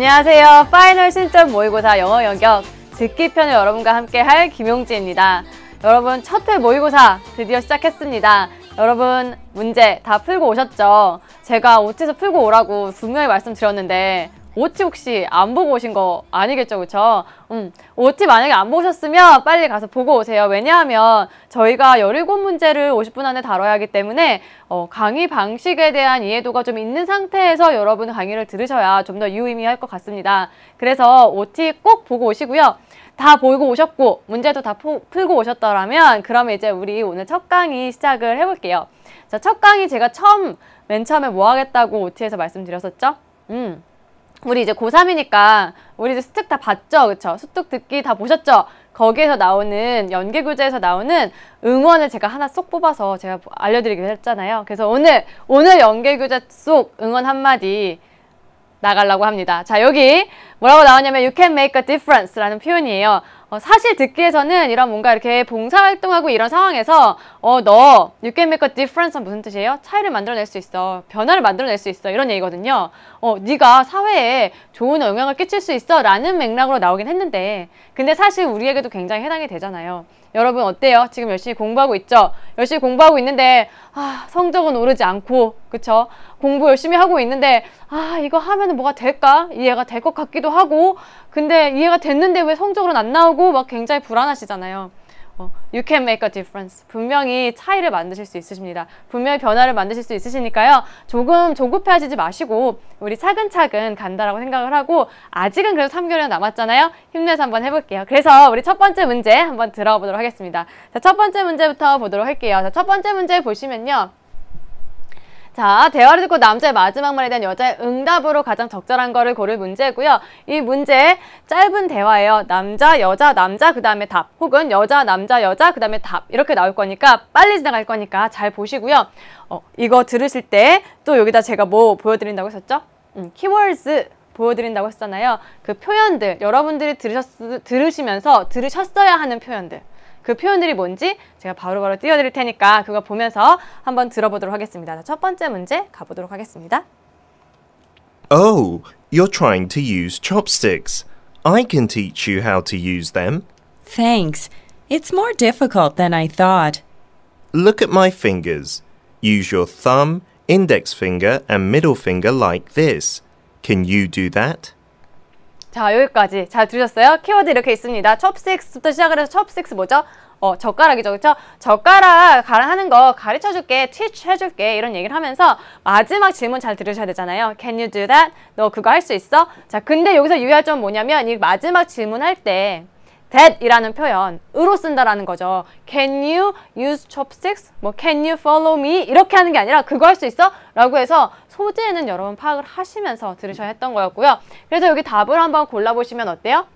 안녕하세요. 파이널 신점 모의고사 영어 영역 듣기 편을 여러분과 함께 할 김용지입니다. 여러분 첫 회 모의고사 드디어 시작했습니다. 여러분 문제 다 풀고 오셨죠? 제가 OT에서 풀고 오라고 분명히 말씀드렸는데 OT 혹시 안 보고 오신 거 아니겠죠, 그쵸? OT 만약에 안 보셨으면 빨리 가서 보고 오세요. 왜냐하면 저희가 17문제를 50분 안에 다뤄야 하기 때문에 강의 방식에 대한 이해도가 좀 있는 상태에서 여러분 강의를 들으셔야 좀 더 유의미할 것 같습니다. 그래서 OT 꼭 보고 오시고요. 다 보고 오셨고 문제도 다 풀고 오셨더라면 그러면 이제 우리 오늘 첫 강의 시작을 해볼게요. 자, 첫 강의 제가 맨 처음에 뭐 하겠다고 OT에서 말씀드렸었죠? 우리 이제 고3이니까 우리 이제 수특 다 봤죠? 그쵸? 수특 듣기 다 보셨죠? 거기에서 나오는 연계교재에서 나오는 응원을 제가 하나 쏙 뽑아서 제가 알려드리기로 했잖아요. 그래서 오늘 연계교재 속 응원 한마디 나가려고 합니다. 자, 여기 뭐라고 나오냐면 You can make a difference 라는 표현이에요. 사실 듣기에서는 이런 뭔가 이렇게 봉사활동하고 이런 상황에서 너 You can make a difference는 무슨 뜻이에요? 차이를 만들어낼 수 있어. 변화를 만들어낼 수 있어. 이런 얘기거든요. 네가 사회에 좋은 영향을 끼칠 수 있어 라는 맥락으로 나오긴 했는데 근데 사실 우리에게도 굉장히 해당이 되잖아요. 여러분 어때요? 지금 열심히 공부하고 있죠? 열심히 공부하고 있는데 성적은 오르지 않고 그쵸? 공부 열심히 하고 있는데 이거 하면은 뭐가 될까? 이해가 될 것 같기도 하고 근데 이해가 됐는데 왜 성적으로는 안 나오고 막 굉장히 불안하시잖아요. You can make a difference. 분명히 차이를 만드실 수 있으십니다. 분명히 변화를 만드실 수 있으시니까요. 조금 조급해하시지 마시고 우리 차근차근 간다라고 생각을 하고 아직은 그래도 3개월이나 남았잖아요. 힘내서 한번 해볼게요. 그래서 우리 첫 번째 문제 한번 들어가 보도록 하겠습니다. 자, 첫 번째 문제부터 보도록 할게요. 자, 첫 번째 문제 보시면요. 자, 대화를 듣고 남자의 마지막 말에 대한 여자의 응답으로 가장 적절한 거를 고를 문제고요. 이 문제 짧은 대화예요. 남자, 여자, 남자, 그 다음에 답. 혹은 여자, 남자, 여자, 그 다음에 답. 이렇게 나올 거니까 빨리 지나갈 거니까 잘 보시고요. 이거 들으실 때 또 여기다 제가 뭐 보여드린다고 했었죠? 키워드스 보여드린다고 했잖아요. 그 표현들, 여러분들이 들으시면서 들으셨어야 하는 표현들. 그 표현들이 뭔지 제가 바로바로 띄워드릴 테니까 그거 보면서 한번 들어보도록 하겠습니다. 자, 첫 번째 문제 가보도록 하겠습니다. Oh, you're trying to use chopsticks. I can teach you how to use them. Thanks. It's more difficult than I thought. Look at my fingers. Use your thumb, index finger, and middle finger like this. Can you do that? 자, 여기까지 잘 들으셨어요? 키워드 이렇게 있습니다. chopsticks부터 시작을 해서 chopsticks 뭐죠? 젓가락이죠, 그쵸? 젓가락 하는 거 가르쳐줄게, teach 해줄게 이런 얘기를 하면서 마지막 질문 잘 들으셔야 되잖아요. Can you do that? 너 그거 할 수 있어? 자, 근데 여기서 유의할 점은 뭐냐면 이 마지막 질문할 때 that 이라는 표현, 으로 쓴다라는 거죠. Can you use chopsticks? 뭐 can you follow me? 이렇게 하는 게 아니라 그거 할 수 있어? 라고 해서 소재는 여러분 파악을 하시면서 들으셔야 했던 거였고요. 그래서 여기 답을 한번 골라보시면 어때요?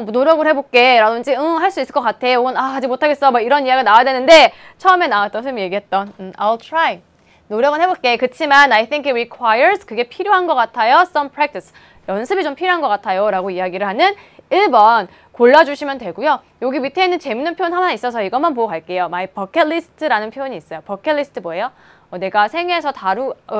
노력을 해볼게 라든지 할 수 있을 것 같아 혹은 아직 못하겠어 막 이런 이야기가 나와야 되는데 처음에 나왔던 선생님이 얘기했던 I'll try 노력은 해볼게. 그치만 I think it requires 그게 필요한 것 같아요. Some practice 연습이 좀 필요한 것 같아요 라고 이야기를 하는 1번 골라주시면 되고요. 여기 밑에 있는 재밌는 표현 하나 있어서 이것만 보고 갈게요. My bucket list라는 표현이 있어요. bucket list 뭐예요? 내가 생애에서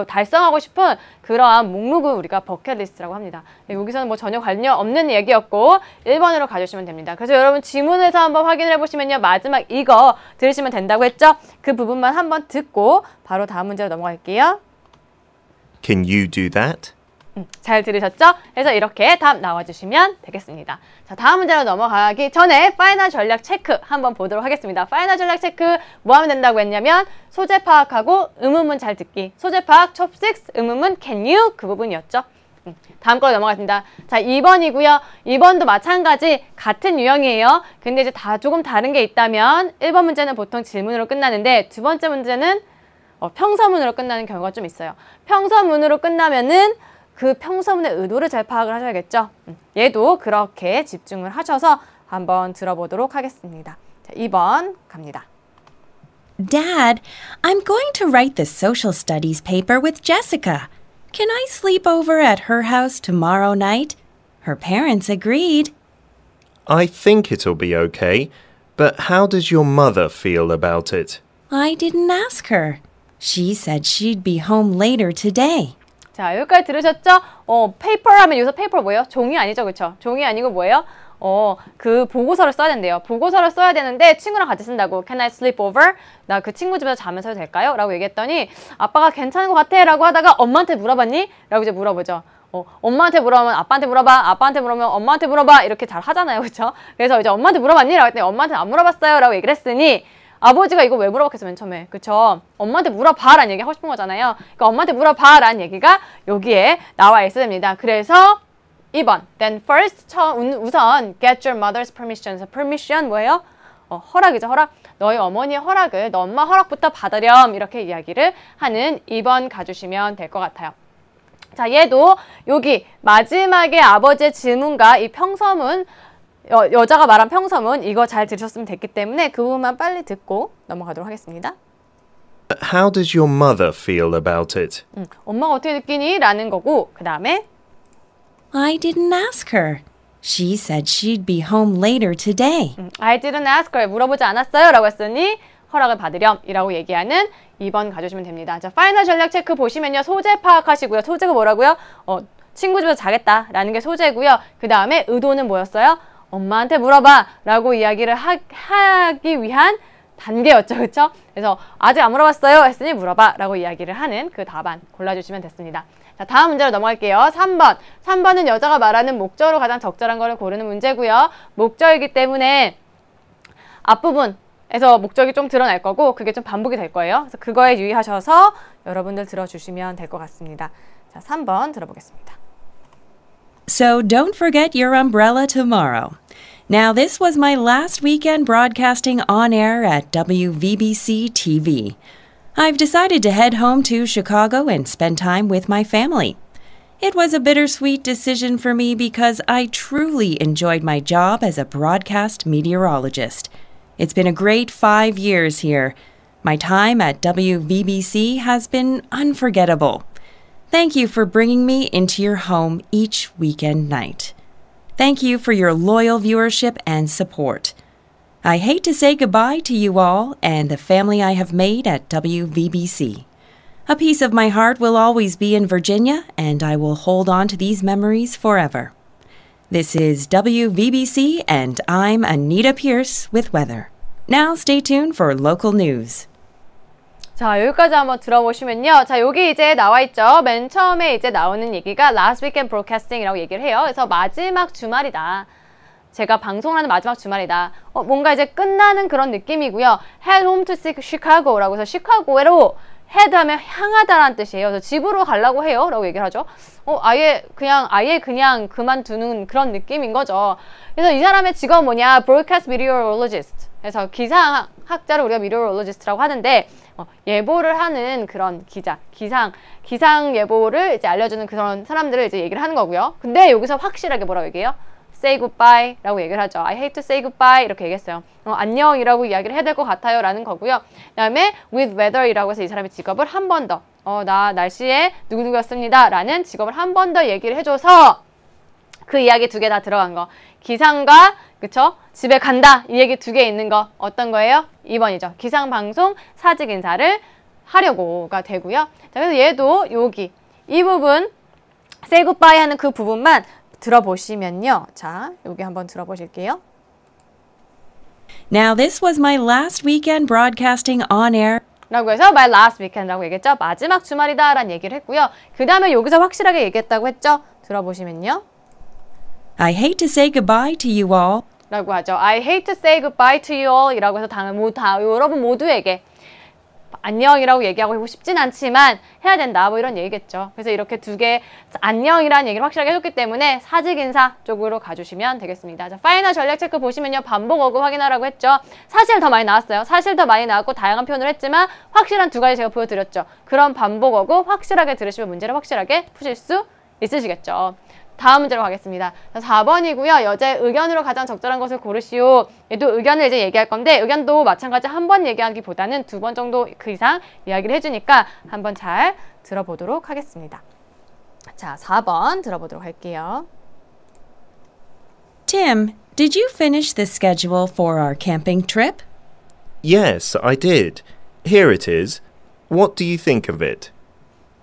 달성하고 싶은 그러한 목록을 우리가 버킷리스트라고 합니다. 여기서는 뭐 전혀 관련 없는 얘기였고 1번으로 가주시면 됩니다. 그래서 여러분 지문에서 한번 확인을 해보시면요. 마지막 이거 들으시면 된다고 했죠? 그 부분만 한번 듣고 바로 다음 문제로 넘어갈게요. Can you do that? 잘 들으셨죠? 그래서 이렇게 답 나와주시면 되겠습니다. 자, 다음 문제로 넘어가기 전에 파이널 전략 체크 한번 보도록 하겠습니다. 파이널 전략 체크 뭐 하면 된다고 했냐면 소재 파악하고 의문문 잘 듣기. 소재 파악, chopsticks, 의문문 can you 그 부분이었죠. 다음 걸로 넘어가겠습니다. 자, 2번이고요. 2번도 마찬가지 같은 유형이에요. 근데 이제 조금 다른 게 있다면 1번 문제는 보통 질문으로 끝나는데 두 번째 문제는 평서문으로 끝나는 경우가 좀 있어요. 평서문으로 끝나면은 그 평서문의 의도를 잘 파악을 하셔야겠죠. 얘도 그렇게 집중을 하셔서 한번 들어보도록 하겠습니다. 자, 2번 갑니다. Dad, I'm going to write the social studies paper with Jessica. Can I sleep over at her house tomorrow night? Her parents agreed. I think it'll be okay, but how does your mother feel about it? I didn't ask her. She said she'd be home later today. 자, 여기까지 들으셨죠? paper 하면 여기서 paper 뭐예요? 종이 아니죠, 그쵸? 종이 아니고 뭐예요? 그 보고서를 써야 된대요. 보고서를 써야 되는데 친구랑 같이 쓴다고. Can I sleep over? 나 그 친구 집에서 자면서 해도 될까요? 라고 얘기했더니 아빠가 괜찮은 것 같아 라고 하다가 엄마한테 물어봤니? 라고 이제 물어보죠. 엄마한테 물어보면 아빠한테 물어봐, 아빠한테 물어보면 엄마한테 물어봐 이렇게 잘 하잖아요, 그쵸? 그래서 이제 엄마한테 물어봤니? 라고 했더니 엄마한테 안 물어봤어요 라고 얘기를 했으니 아버지가 이거 왜 물어봤겠어 맨 처음에, 그쵸? 엄마한테 물어봐 라는 얘기 하고 싶은 거잖아요. 그러니까 엄마한테 물어봐 라는 얘기가 여기에 나와 있어야 됩니다. 그래서 2번 then first 우선 get your mother's permission. permission 뭐예요? 허락이죠, 허락. 너희 어머니의 허락을, 너 엄마 허락부터 받으렴 이렇게 이야기를 하는 2번 가주시면 될 것 같아요. 자, 얘도 여기 마지막에 아버지의 질문과 이 평서문, 여자가 말한 평서문 이거 잘 들으셨으면 됐기 때문에 그 부분만 빨리 듣고 넘어가도록 하겠습니다. How does your mother feel about it? 엄마가 어떻게 느끼니? 라는 거고 그 다음에 I didn't ask her. She said she'd be home later today. I didn't ask her. 물어보지 않았어요. 라고 했으니 허락을 받으렴 이라고 얘기하는 2번 가주시면 됩니다. 자, 파이널 전략 체크 보시면요. 소재 파악하시고요. 소재가 뭐라고요? 친구 집에서 자겠다 라는 게 소재고요. 그 다음에 의도는 뭐였어요? 엄마한테 물어봐 라고 이야기를 하기 위한 단계였죠. 그쵸? 그래서 아직 안 물어봤어요 했으니 물어봐 라고 이야기를 하는 그 답안 골라주시면 됐습니다. 자, 다음 문제로 넘어갈게요. 3번. 3번은 여자가 말하는 목적으로 가장 적절한 거를 고르는 문제고요. 목적이기 때문에 앞부분에서 목적이 좀 드러날 거고 그게 좀 반복이 될 거예요. 그래서 그거에 유의하셔서 여러분들 들어주시면 될 것 같습니다. 자, 3번 들어보겠습니다. So don't forget your umbrella tomorrow. Now, this was my last weekend broadcasting on air at WVBC TV. I've decided to head home to Chicago and spend time with my family. It was a bittersweet decision for me because I truly enjoyed my job as a broadcast meteorologist. It's been a great 5 years here. My time at WVBC has been unforgettable. Thank you for bringing me into your home each weekend night. Thank you for your loyal viewership and support. I hate to say goodbye to you all and the family I have made at WVBC. A piece of my heart will always be in Virginia, and I will hold on to these memories forever. This is WVBC, and I'm Anita Pierce with weather. Now stay tuned for local news. 자, 여기까지 한번 들어보시면요. 자, 여기 이제 나와 있죠. 맨 처음에 이제 나오는 얘기가 last weekend broadcasting이라고 얘기를 해요. 그래서 마지막 주말이다. 제가 방송하는 마지막 주말이다. 뭔가 이제 끝나는 그런 느낌이고요. head home to Chicago라고 해서 시카고로 head 하면 향하다라는 뜻이에요. 그래서 집으로 가려고 해요. 라고 얘기를 하죠. 아예 그냥 그만두는 그런 느낌인 거죠. 그래서 이 사람의 직업은 뭐냐? broadcast meteorologist. 그래서 기상학자를 우리가 meteorologist라고 하는데 예보를 하는 그런 기상 예보를 이제 알려주는 그런 사람들을 이제 얘기를 하는 거고요. 근데 여기서 확실하게 뭐라고 얘기해요? say goodbye 라고 얘기를 하죠. I hate to say goodbye 이렇게 얘기했어요. 안녕이라고 이야기를 해야 될 것 같아요 라는 거고요. 그 다음에 with weather 이라고 해서 이 사람의 직업을 한 번 더 나 날씨에 누구누구였습니다 라는 직업을 한 번 더 얘기를 해줘서 그 이야기 2개 다 들어간 거. 기상과 그쵸? 집에 간다 이 얘기 2개 있는 거 어떤 거예요? 2번이죠. 기상방송 사직 인사를 하려고가 되고요. 자, 그래서 얘도 여기 이 부분 say goodbye 하는 그 부분만 들어보시면요. 자, 여기 한번 들어보실게요. Now, this was my last weekend broadcasting on air. 라고 해서 my last weekend라고 얘기했죠. 마지막 주말이다 라는 얘기를 했고요. 그 다음에 여기서 확실하게 얘기했다고 했죠. 들어보시면요. I hate to say goodbye to you all. 라고 하죠. I hate to say goodbye to you all 이라고 해서 여러분 모두에게 안녕이라고 얘기하고 싶진 않지만 해야 된다 뭐 이런 얘기겠죠. 그래서 이렇게 2개 안녕이라는 얘기를 확실하게 해줬기 때문에 사직 인사 쪽으로 가주시면 되겠습니다. 자, 파이널 전략 체크 보시면요. 반복 어구 확인하라고 했죠. 사실 더 많이 나왔어요. 사실 더 많이 나왔고 다양한 표현을 했지만 확실한 2가지 제가 보여드렸죠. 그런 반복 어구 확실하게 들으시면 문제를 확실하게 푸실 수 있으시겠죠. 다음 문제로 가겠습니다. 4번이고요. 여자의 의견으로 가장 적절한 것을 고르시오. 얘도 의견을 이제 얘기할 건데 의견도 마찬가지 한 번 얘기하기보다는 2번 정도 그 이상 이야기를 해주니까 한번 잘 들어보도록 하겠습니다. 자, 4번 들어보도록 할게요. Tim, did you finish the schedule for our camping trip? Yes, I did. Here it is. What do you think of it?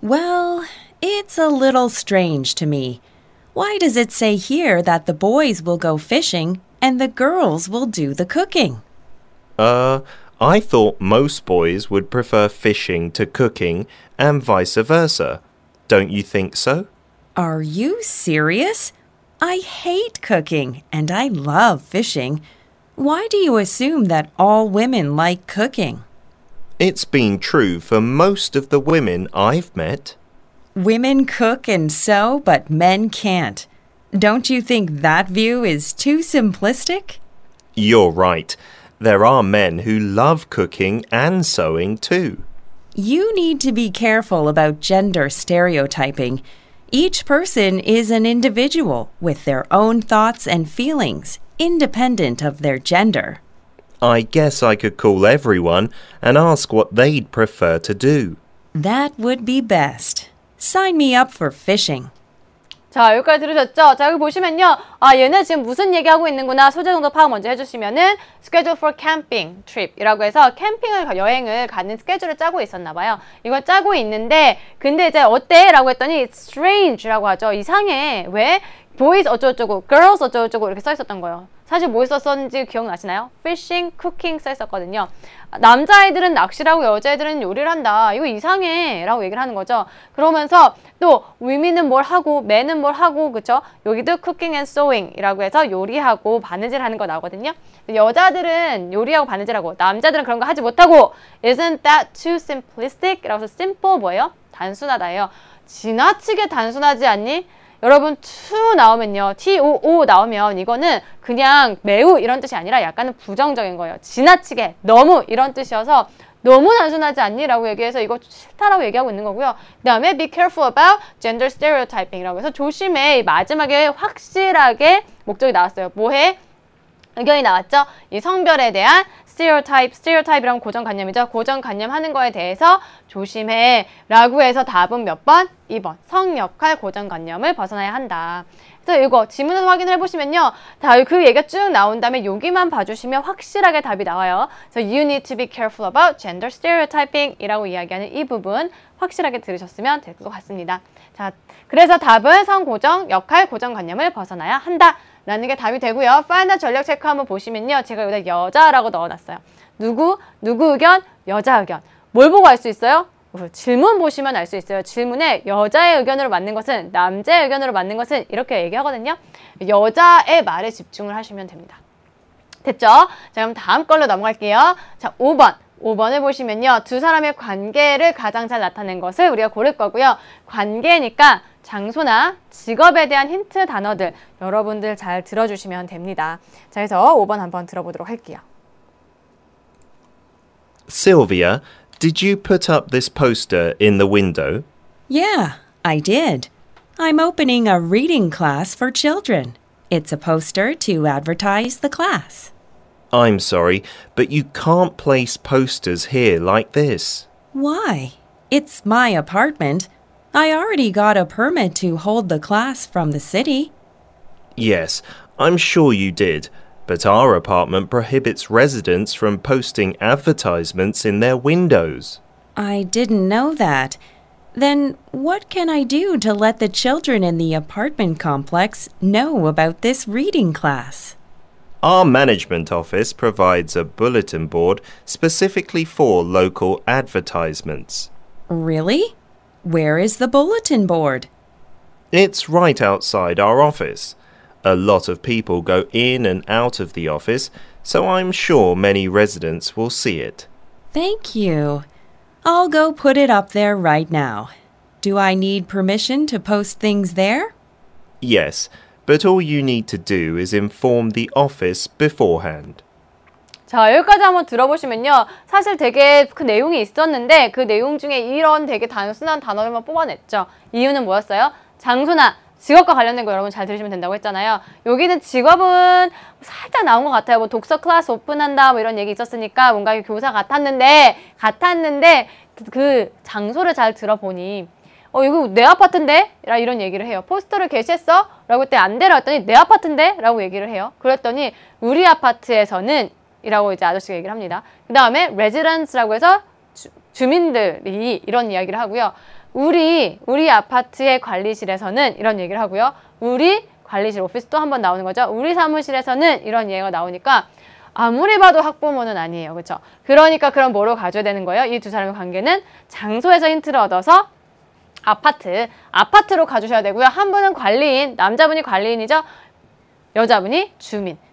Well, It's a little strange to me. Why does it say here that the boys will go fishing and the girls will do the cooking? I thought most boys would prefer fishing to cooking and vice versa. Don't you think so? Are you serious? I hate cooking and I love fishing. Why do you assume that all women like cooking? It's been true for most of the women I've met. Women cook and sew, but men can't. Don't you think that view is too simplistic? You're right. There are men who love cooking and sewing too. You need to be careful about gender stereotyping. Each person is an individual with their own thoughts and feelings, independent of their gender. I guess I could call everyone and ask what they'd prefer to do. That would be best. Sign me up for fishing. 자, 여기까지 들으셨죠? 자, 여기 보시면요. 아, 얘네 지금 무슨 얘기하고 있는구나. 소재 정도 파악 먼저 해주시면은 schedule for camping trip 이라고 해서 여행을 가는 스케줄을 짜고 있었나 봐요. 이걸 짜고 있는데 근데 이제 어때? 라고 했더니 strange 라고 하죠. 이상해. 왜? boys 어쩌고저쩌고, girls 어쩌고저쩌고 이렇게 써 있었던 거예요. 사실 뭐 있었는지 기억나시나요? fishing, cooking 써 있었거든요. 남자애들은 낚시를 하고 여자애들은 요리를 한다. 이거 이상해 라고 얘기를 하는 거죠. 그러면서 또 women은 뭘 하고 men은 뭘 하고 그쵸? 여기도 cooking and sewing 이라고 해서 요리하고 바느질 하는 거 나오거든요. 여자들은 요리하고 바느질하고 남자들은 그런 거 하지 못하고 Isn't that too simplistic? 라고 해서 simple 뭐예요? 단순하다예요. 지나치게 단순하지 않니? 여러분 too 나오면요. too 나오면 이거는 그냥 매우 이런 뜻이 아니라 약간은 부정적인 거예요. 지나치게 너무 이런 뜻이어서 너무 단순하지 않니? 라고 얘기해서 이거 싫다라고 얘기하고 있는 거고요. 그 다음에 be careful about gender stereotyping 이라고 해서 조심해. 마지막에 확실하게 목적이 나왔어요. 뭐해? 의견이 나왔죠? 이 성별에 대한 stereotype이란 고정관념이죠. 고정관념 하는 거에 대해서 조심해 라고 해서 답은 몇 번? 2번. 성역할 고정관념을 벗어나야 한다. 그래서 이거 지문에서 확인을 해보시면요. 다 그 얘기가 쭉 나온 다음에 여기만 봐주시면 확실하게 답이 나와요. 그래서 you need to be careful about gender stereotyping 이라고 이야기하는 이 부분 확실하게 들으셨으면 될 것 같습니다. 자, 그래서 답은 성고정, 역할, 고정관념을 벗어나야 한다. 라는 게 답이 되고요. 파인더 전력 체크 한번 보시면요. 제가 여기다 여자라고 넣어놨어요. 누구 의견? 여자 의견. 뭘 보고 알 수 있어요? 질문 보시면 알 수 있어요. 질문에 여자의 의견으로 맞는 것은, 남자의 의견으로 맞는 것은 이렇게 얘기하거든요. 여자의 말에 집중을 하시면 됩니다. 됐죠? 자, 그럼 다음 걸로 넘어갈게요. 자, 5번. 5번을 보시면요. 두 사람의 관계를 가장 잘 나타낸 것을 우리가 고를 거고요. 관계니까 장소나 직업에 대한 힌트 단어들 여러분들 잘 들어주시면 됩니다. 자, 그래서 5번 한번 들어보도록 할게요. Sylvia, did you put up this poster in the window? Yeah, I did. I'm opening a reading class for children. It's a poster to advertise the class. I'm sorry, but you can't place posters here like this. Why? It's my apartment. I already got a permit to hold the class from the city. Yes, I'm sure you did, but our apartment prohibits residents from posting advertisements in their windows. I didn't know that. Then what can I do to let the children in the apartment complex know about this reading class? Our management office provides a bulletin board specifically for local advertisements. Really? Where is the bulletin board? It's right outside our office. A lot of people go in and out of the office, so I'm sure many residents will see it. Thank you. I'll go put it up there right now. Do I need permission to post things there? Yes, but all you need to do is inform the office beforehand. 자, 여기까지 한번 들어보시면요. 사실 되게 그 내용이 있었는데 그 내용 중에 이런 되게 단순한 단어들만 뽑아냈죠. 이유는 뭐였어요? 장소나 직업과 관련된 거 여러분 잘 들으시면 된다고 했잖아요. 여기는 직업은 살짝 나온 것 같아요. 뭐 독서 클래스 오픈한다 뭐 이런 얘기 있었으니까 뭔가 교사 같았는데 그 장소를 잘 들어보니 이거 내 아파트인데? 이런 얘기를 해요. 포스터를 게시했어? 라고 했더니 안 되라고 했더니 내 아파트인데? 라고 얘기를 해요. 그랬더니 우리 아파트에서는 이라고 이제 아저씨가 얘기를 합니다. 그 다음에 residence라고 해서 주민들이 이런 이야기를 하고요. 우리 아파트의 관리실에서는 이런 얘기를 하고요. 우리 관리실 오피스 또 한 번 나오는 거죠. 우리 사무실에서는 이런 얘기가 나오니까 아무리 봐도 학부모는 아니에요. 그렇죠? 그러니까 그럼 뭐로 가져야 되는 거예요? 이 두 사람의 관계는 장소에서 힌트를 얻어서 아파트로 가주셔야 되고요. 한 분은 관리인, 남자분이 관리인이죠. 여자분이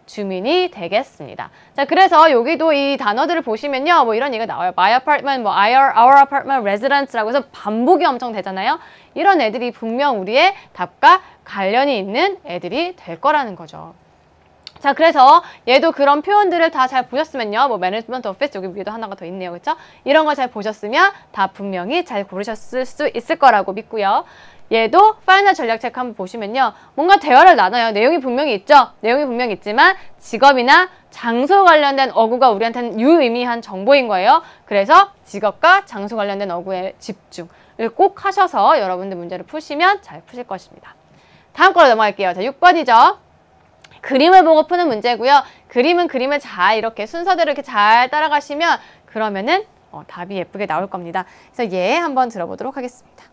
주민이 되겠습니다. 자, 그래서 여기도 이 단어들을 보시면요. 뭐 이런 얘기가 나와요. My apartment, 뭐 our apartment residence라고 해서 반복이 엄청 되잖아요. 이런 애들이 분명 우리의 답과 관련이 있는 애들이 될 거라는 거죠. 자, 그래서 얘도 그런 표현들을 다 잘 보셨으면요. 뭐 매니지먼트 오피스 여기 위에도 하나가 더 있네요. 그렇죠? 이런 거 잘 보셨으면 다 분명히 잘 고르셨을 수 있을 거라고 믿고요. 얘도 파이널 전략 체크 한번 보시면요. 뭔가 대화를 나눠요. 내용이 분명히 있죠? 내용이 분명히 있지만 직업이나 장소 관련된 어구가 우리한테는 유의미한 정보인 거예요. 그래서 직업과 장소 관련된 어구에 집중을 꼭 하셔서 여러분들 문제를 푸시면 잘 푸실 것입니다. 다음 거로 넘어갈게요. 자, 6번이죠. 그림을 보고 푸는 문제고요. 그림을 잘 이렇게 순서대로 이렇게 잘 따라가시면 그러면은 답이 예쁘게 나올 겁니다. 그래서 얘 한번 들어보도록 하겠습니다.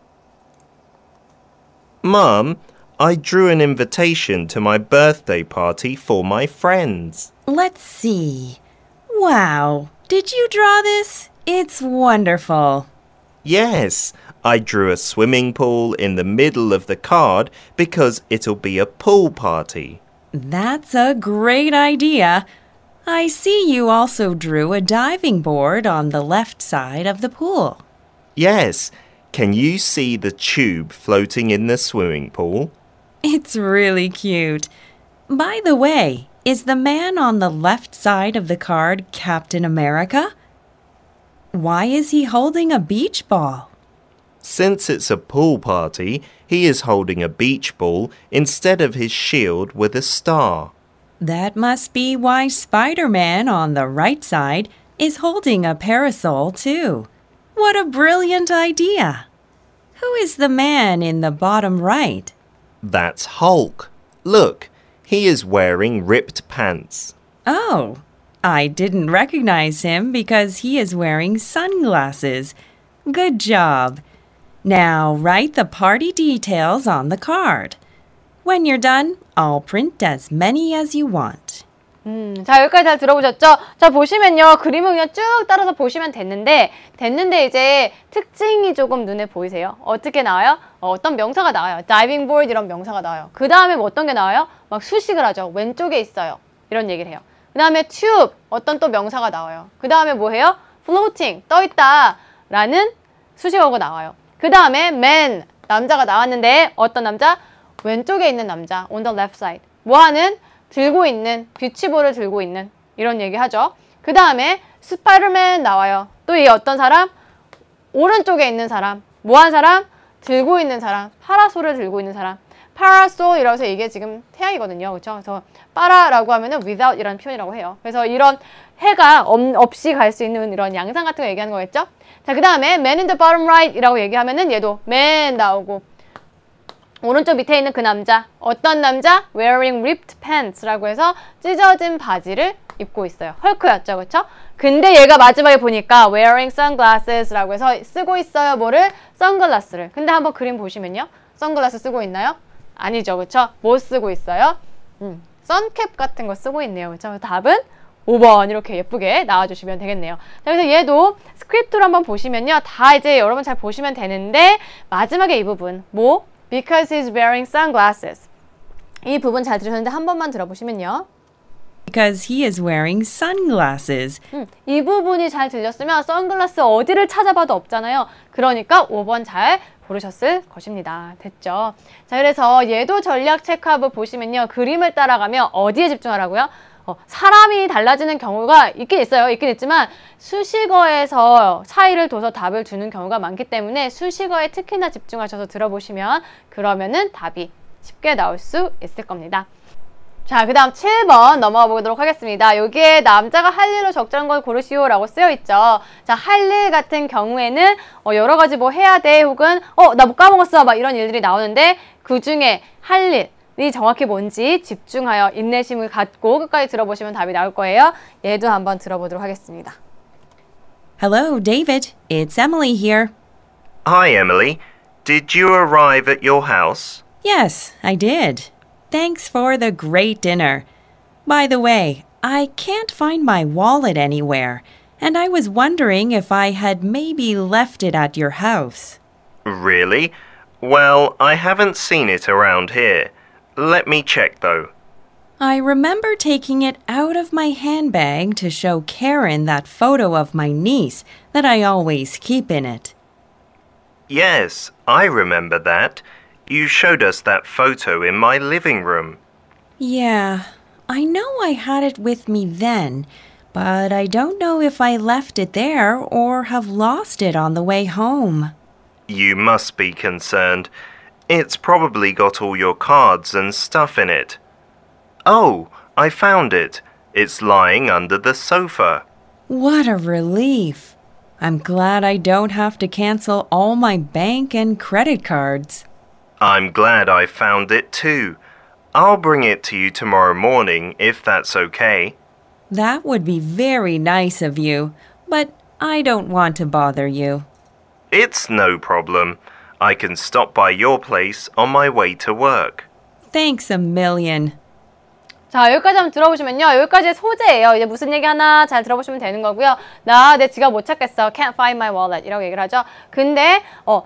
Mum, I drew an invitation to my birthday party for my friends. Let's see. Wow, did you draw this? It's wonderful. Yes, I drew a swimming pool in the middle of the card because it'll be a pool party. That's a great idea. I see you also drew a diving board on the left side of the pool. Yes, can you see the tube floating in the swimming pool? It's really cute. By the way, is the man on the left side of the card Captain America? Why is he holding a beach ball? Since it's a pool party, he is holding a beach ball instead of his shield with a star. That must be why Spider-Man on the right side is holding a parasol too. What a brilliant idea! Who is the man in the bottom right? That's Hulk. Look, he is wearing ripped pants. Oh, I didn't recognize him because he is wearing sunglasses. Good job. Now write the party details on the card. When you're done, I'll print as many as you want. 자, 여기까지 잘 들어보셨죠? 자, 보시면요. 그림을 그냥 쭉 따라서 보시면 됐는데 이제 특징이 조금 눈에 보이세요? 어떻게 나와요? 어떤 명사가 나와요. 다이빙 보드 이런 명사가 나와요. 그 다음에 뭐 어떤 게 나와요? 막 수식을 하죠. 왼쪽에 있어요. 이런 얘기를 해요. 그 다음에 tube, 어떤 또 명사가 나와요. 그 다음에 뭐 해요? floating, 떠있다 라는 수식어가 나와요. 그 다음에 man, 남자가 나왔는데 어떤 남자? 왼쪽에 있는 남자, on the left side. 뭐하는? 들고 있는, 비치볼을 들고 있는 이런 얘기 하죠. 그 다음에 스파이더맨 나와요. 또 이 어떤 사람? 오른쪽에 있는 사람. 뭐한 사람? 들고 있는 사람. 파라솔을 들고 있는 사람. 파라솔이라고 해서 이게 지금 태양이거든요. 그렇죠? 그래서 파라라고 하면은 without 이라는 표현이라고 해요. 그래서 이런 해가 없이 갈 수 있는 이런 양상 같은 거 얘기하는 거겠죠? 자, 그 다음에 man in the bottom right 이라고 얘기하면은 얘도 man 나오고 오른쪽 밑에 있는 그 남자, 어떤 남자? wearing ripped pants라고 해서 찢어진 바지를 입고 있어요. 헐크였죠, 그쵸? 근데 얘가 마지막에 보니까 wearing sunglasses라고 해서 쓰고 있어요. 뭐를? 선글라스를. 근데 한번 그림 보시면요. 선글라스 쓰고 있나요? 아니죠, 그쵸? 뭐 쓰고 있어요? 선캡 같은 거 쓰고 있네요, 그쵸? 답은 5번 이렇게 예쁘게 나와주시면 되겠네요. 자, 그래서 얘도 스크립트로 한번 보시면요. 다 이제 여러분 잘 보시면 되는데 마지막에 이 부분, 뭐? Because he's wearing sunglasses. 이 부분 잘 들으셨는데 한 번만 들어보시면요. Because he is wearing sunglasses. 이 부분이 잘 들렸으면 선글라스 어디를 찾아봐도 없잖아요. 그러니까 5번 잘 고르셨을 것입니다. 됐죠? 자, 그래서 얘도 전략 체크업을 보시면요. 그림을 따라가면 어디에 집중하라고요? 사람이 달라지는 경우가 있긴 있어요. 있긴 있지만 수식어에서 차이를 둬서 답을 주는 경우가 많기 때문에 수식어에 특히나 집중하셔서 들어보시면 그러면은 답이 쉽게 나올 수 있을 겁니다. 자, 그 다음 7번 넘어가 보도록 하겠습니다. 여기에 남자가 할 일로 적절한 걸 고르시오 라고 쓰여 있죠. 자, 할 일 같은 경우에는 여러 가지 뭐 해야 돼 혹은 나 뭐 까먹었어 막 이런 일들이 나오는데 그 중에 할 일 이 정확히 뭔지 집중하여 인내심을 갖고 끝까지 들어보시면 답이 나올 거예요. 얘도 한번 들어보도록 하겠습니다. Hello, David. It's Emily here. Hi, Emily. Did you arrive at your house? Yes, I did. Thanks for the great dinner. By the way, I can't find my wallet anywhere, and I was wondering if I had maybe left it at your house. Really? Well, I haven't seen it around here. Let me check though. I remember taking it out of my handbag to show Karen that photo of my niece that I always keep in it. Yes, I remember that. You showed us that photo in my living room. Yeah, I know I had it with me then, but I don't know if I left it there or have lost it on the way home. You must be concerned. It's probably got all your cards and stuff in it. Oh, I found it. It's lying under the sofa. What a relief. I'm glad I don't have to cancel all my bank and credit cards. I'm glad I found it too. I'll bring it to you tomorrow morning if that's okay. That would be very nice of you, but I don't want to bother you. It's no problem. I can stop by your place on my way to work. Thanks a million. 자, 여기까지 한번 들어보시면요. 여기까지의 소재예요. 이제 무슨 얘기 하나 잘 들어보시면 되는 거고요. 내 지갑 못 찾겠어. Can't find my wallet. 이라고 얘기를 하죠. 근데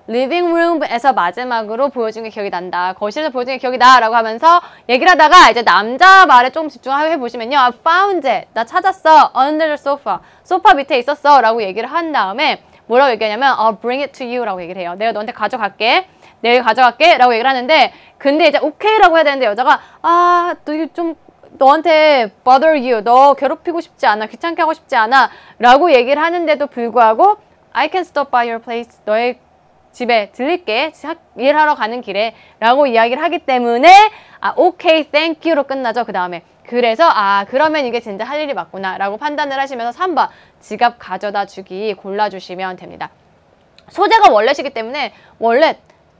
living room에서 마지막으로 보여준 게 기억이 난다. 거실에서 보여준 게 기억이 나. 라고 하면서 얘기를 하다가 이제 남자 말에 좀 집중해 보시면요. I found it. 나 찾았어. Under the sofa. 소파 밑에 있었어. 라고 얘기를 한 다음에 뭐라고 얘기하냐면 I'll bring it to you. 라고 얘기를 해요. 내가 너한테 가져갈게. 내일 가져갈게. 라고 얘기를 하는데 근데 이제 오케이라고 해야 되는데 여자가 너 이게 좀 너한테 bother you, 너 괴롭히고 싶지 않아, 귀찮게 하고 싶지 않아 라고 얘기를 하는데도 불구하고 I can stop by your place, 너의 집에 들릴게, 일하러 가는 길에 라고 이야기를 하기 때문에 okay, thank you로 끝나죠. 그 다음에 그래서 그러면 이게 진짜 할 일이 맞구나 라고 판단을 하시면서 3번 지갑 가져다 주기 골라주시면 됩니다. 소재가 원래시기 때문에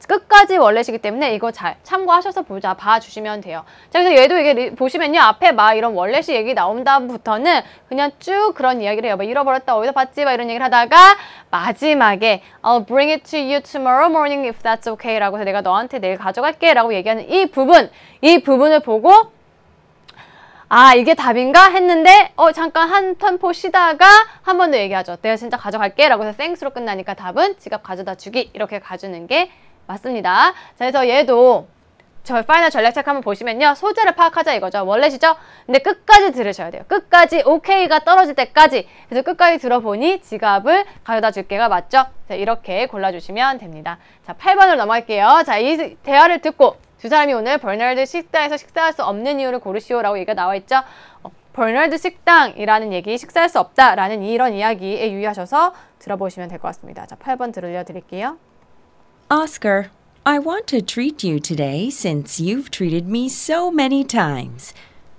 끝까지 원래시기 때문에 이거 잘 참고하셔서 봐주시면 돼요. 자, 그래서 얘도 이게 보시면요. 앞에 막 이런 원래시 얘기 나온 다음부터는 그냥 쭉 그런 이야기를 해요. 막 잃어버렸다, 어디서 봤지? 막 이런 얘기를 하다가 마지막에 I'll bring it to you tomorrow morning if that's okay 라고 해서 내가 너한테 내일 가져갈게 라고 얘기하는 이 부분을 보고 이게 답인가 했는데 잠깐 한 템포 쉬다가 한 번 더 얘기하죠. 내가 진짜 가져갈게 라고 해서 thanks로 끝나니까 답은 지갑 가져다 주기 이렇게 가주는 게 맞습니다. 자, 그래서 얘도 저 파이널 전략 책 한번 보시면요. 소재를 파악하자 이거죠. 원래시죠? 근데 끝까지 들으셔야 돼요. 끝까지 오케이가 떨어질 때까지. 그래서 끝까지 들어보니 지갑을 가져다 줄게가 맞죠? 자, 이렇게 골라주시면 됩니다. 자, 8번으로 넘어갈게요. 자, 이 대화를 듣고 두 사람이 오늘 버널드 식당에서 식사할 수 없는 이유를 고르시오라고 얘기가 나와 있죠. 버널드 식당이라는 얘기, 식사할 수 없다라는 이런 이야기에 유의하셔서 들어보시면 될 것 같습니다. 자, 8번 들려드릴게요. Oscar, I want to treat you today since you've treated me so many times.